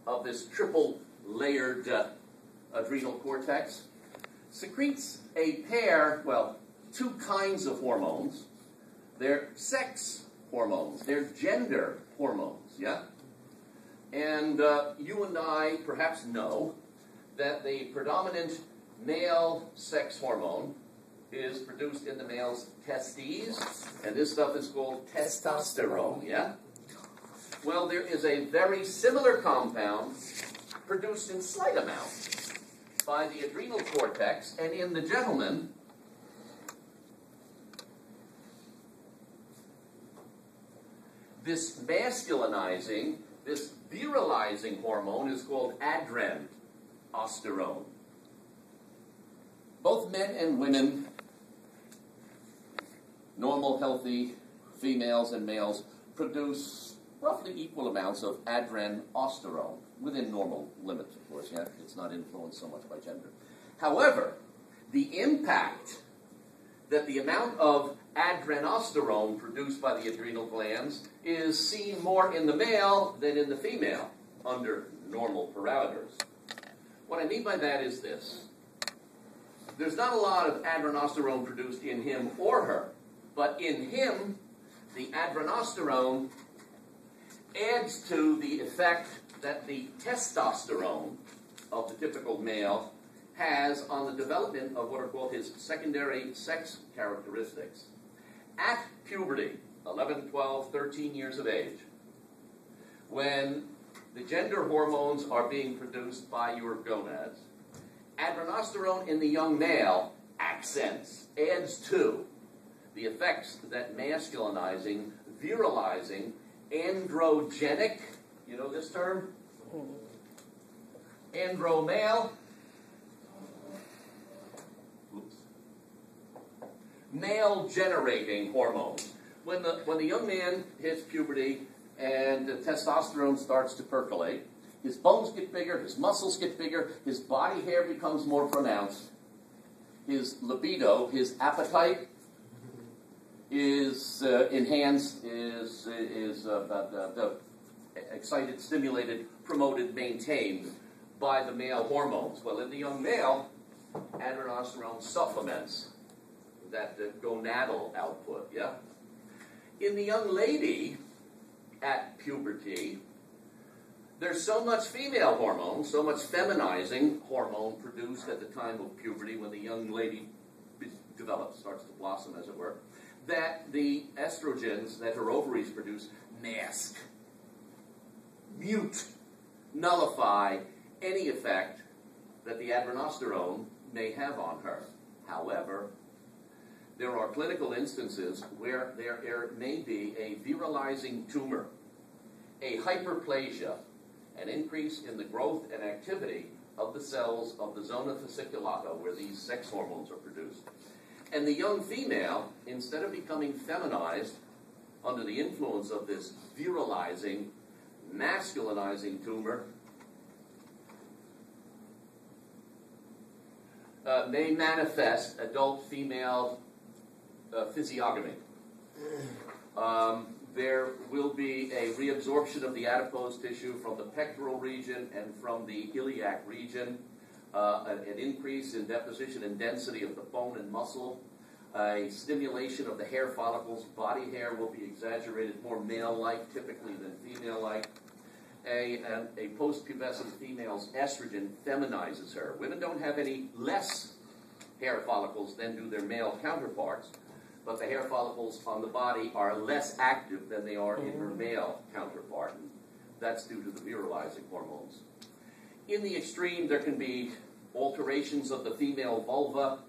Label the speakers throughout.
Speaker 1: of this triple-layered adrenal cortex secretes a pair, well, two kinds of hormones. They're sex hormones. They're gender hormones, yeah? And you and I perhaps know that the predominant male sex hormone is produced in the male's testes, and this stuff is called testosterone, yeah? Well, there is a very similar compound produced in slight amounts by the adrenal cortex, and in the gentleman, this masculinizing, this virilizing hormone is called adrenosterone. Both men and women, normal, healthy females and males, produce roughly equal amounts of adrenosterone, within normal limits, of course. Yeah, it's not influenced so much by gender. However, the impact that the amount of adrenosterone produced by the adrenal glands is seen more in the male than in the female under normal parameters. What I mean by that is this. There's not a lot of adrenosterone produced in him or her, but in him, the adrenosterone adds to the effect that the testosterone of the typical male has on the development of what are called his secondary sex characteristics. At puberty, 11, 12, 13 years of age, when the gender hormones are being produced by your gonads, adrenosterone in the young male adds to the effects that masculinizing, virilizing, androgenic, you know this term? Andromale, male-generating hormones. When the young man hits puberty and the testosterone starts to percolate, his bones get bigger, his muscles get bigger, his body hair becomes more pronounced, his libido, his appetite is enhanced, is excited, stimulated, promoted, maintained by the male hormones. Well, in the young male, adrenosterone supplements that gonadal output, yeah? In the young lady at puberty, there's so much female hormone, so much feminizing hormone produced at the time of puberty when the young lady develops, starts to blossom, as it were, that the estrogens that her ovaries produce mask, mute, nullify any effect that the adrenosterone may have on her. However, there are clinical instances where there may be a virilizing tumor, a hyperplasia, an increase in the growth and activity of the cells of the zona fasciculata where these sex hormones are produced. And the young female, instead of becoming feminized under the influence of this virilizing, masculinizing tumor, may manifest adult female physiognomy. There will be a reabsorption of the adipose tissue from the pectoral region and from the iliac region, an increase in deposition and density of the bone and muscle, a stimulation of the hair follicles. Body hair will be exaggerated, more male-like typically than female-like. A post-pubescent female's estrogen feminizes her. Women don't have any less hair follicles than do their male counterparts, but the hair follicles on the body are less active than they are in her male counterpart. And that's due to the virilizing hormones. In the extreme, there can be alterations of the female vulva,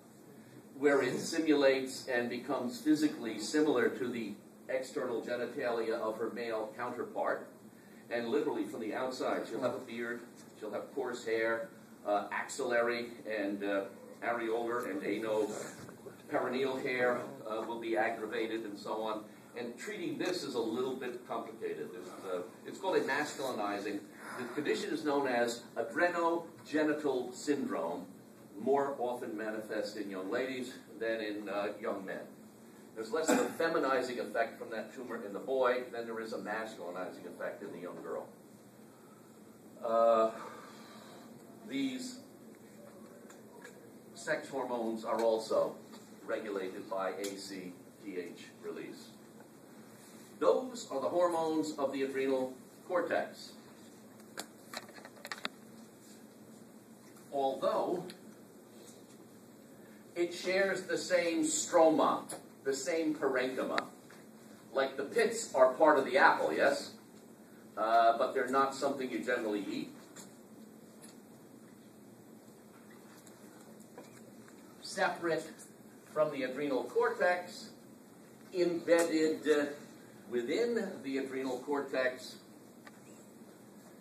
Speaker 1: where it simulates and becomes physically similar to the external genitalia of her male counterpart. And literally from the outside, she'll have a beard, she'll have coarse hair, axillary and areolar and anoperineal hair will be aggravated and so on. And treating this is a little bit complicated. It's called a masculinizing. The condition is known as adrenogenital syndrome, more often manifest in young ladies than in young men. There's less of a feminizing effect from that tumor in the boy than there is a masculinizing effect in the young girl. sex hormones are also regulated by ACTH release. Those are the hormones of the adrenal cortex. Although it shares the same stroma, the same parenchyma. Like the pits are part of the apple, yes? But they're not something you generally eat. Separate from the adrenal cortex, embedded within the adrenal cortex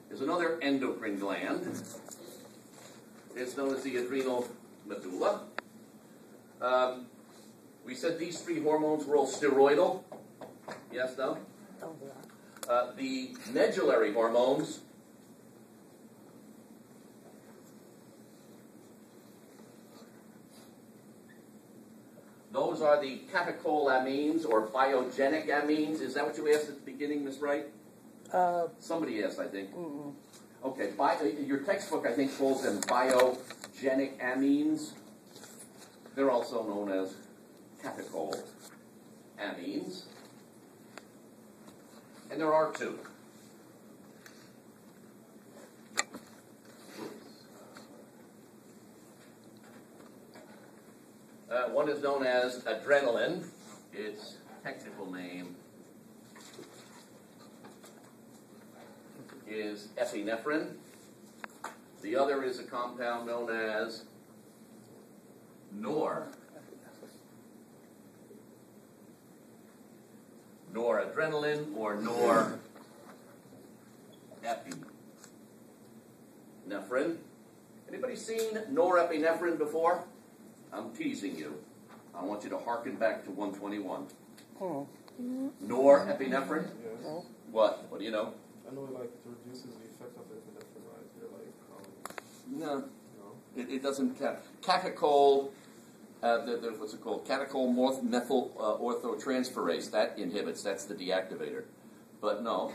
Speaker 1: is another endocrine gland. It's known as the adrenal medulla. We said these three hormones were all steroidal. Yes, no? The medullary hormones those are the catecholamines or biogenic amines. Is that what you asked at the beginning, Miss Wright?
Speaker 2: Somebody asked, I think.
Speaker 1: Okay, your textbook, I think, calls them biogenic amines. They're also known as catecholamines. And there are two. One is known as adrenaline. Its technical name is epinephrine. The other is a compound known as noradrenaline or norepinephrine. Anybody seen norepinephrine before? I'm teasing you. I want you to hearken back to 121. Norepinephrine?
Speaker 3: Yes.
Speaker 1: What? What do you know?
Speaker 3: I know it reduces the effect of epinephrine, right? They're
Speaker 1: No.
Speaker 3: no.
Speaker 1: It doesn't catechol. What's it called? Catechol methyl orthotransferase. That inhibits. That's the deactivator. But no,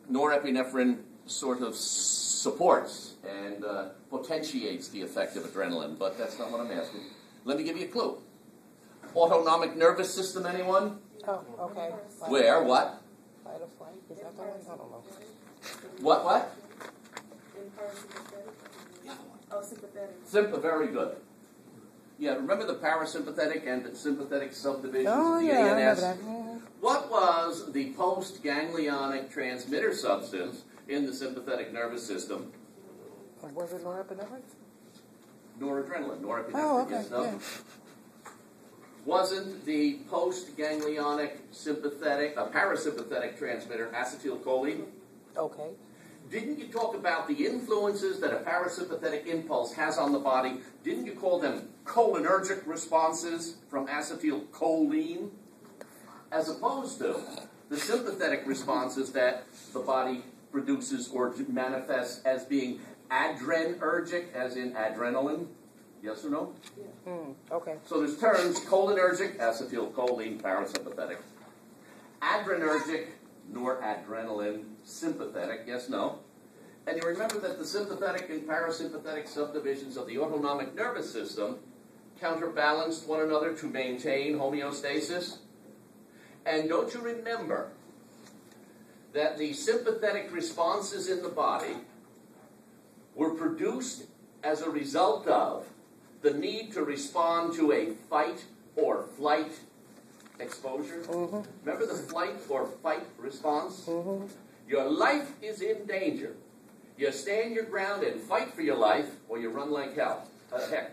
Speaker 1: norepinephrine sort of supports and potentiates the effect of adrenaline. But that's not what I'm asking. Let me give you a clue. Autonomic nervous system. Anyone?
Speaker 2: Oh, okay.
Speaker 1: Where? What?
Speaker 2: Fight or flight? Is that the one? I don't know.
Speaker 1: What?
Speaker 4: Oh, sympathetic.
Speaker 1: Very good. Yeah, remember the parasympathetic and the sympathetic subdivisions
Speaker 2: Oh,
Speaker 1: of the
Speaker 2: yeah, I
Speaker 1: ANS?
Speaker 2: remember that.
Speaker 1: What was the post-ganglionic transmitter substance in the sympathetic nervous system?
Speaker 2: Was it norepinephrine?
Speaker 1: Noradrenaline. Norepinephrine,
Speaker 2: Oh, okay,
Speaker 1: yes, no?
Speaker 2: yeah.
Speaker 1: Wasn't the post-ganglionic parasympathetic transmitter acetylcholine?
Speaker 2: Okay.
Speaker 1: Didn't you talk about the influences that a parasympathetic impulse has on the body? Didn't you call them cholinergic responses from acetylcholine? As opposed to the sympathetic responses that the body produces or manifests as being adrenergic, as in adrenaline. Yes or no?
Speaker 2: Okay.
Speaker 1: So there's terms: cholinergic, acetylcholine, parasympathetic; adrenergic, noradrenaline, sympathetic. Yes, no? And you remember that the sympathetic and parasympathetic subdivisions of the autonomic nervous system counterbalance one another to maintain homeostasis? And don't you remember that the sympathetic responses in the body were produced as a result of the need to respond to a fight or flight exposure? Remember the flight or fight response? Your life is in danger. You stand your ground and fight for your life, or you run like heck.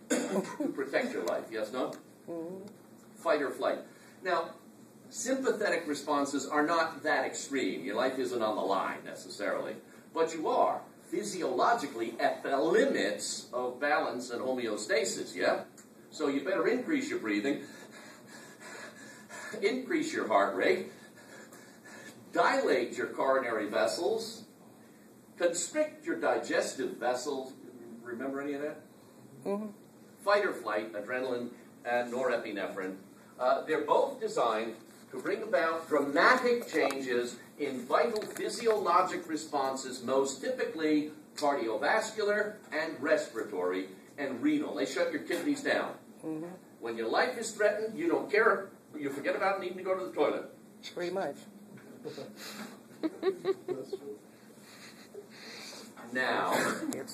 Speaker 1: To protect your life, yes, no? Fight or flight. Now, sympathetic responses are not that extreme. Your life isn't on the line, necessarily. But you are physiologically at the limits of balance and homeostasis, yeah? So you better increase your breathing, increase your heart rate, dilate your coronary vessels, constrict your digestive vessels. Remember any of that? Fight or flight, adrenaline, and norepinephrine. They're both designed to bring about dramatic changes in vital physiologic responses, most typically cardiovascular and respiratory and renal. They shut your kidneys down.
Speaker 2: Mm-hmm.
Speaker 1: When your life is threatened, you don't care. You forget about needing to go to the toilet.
Speaker 2: Pretty much.
Speaker 3: That's true.
Speaker 1: Now,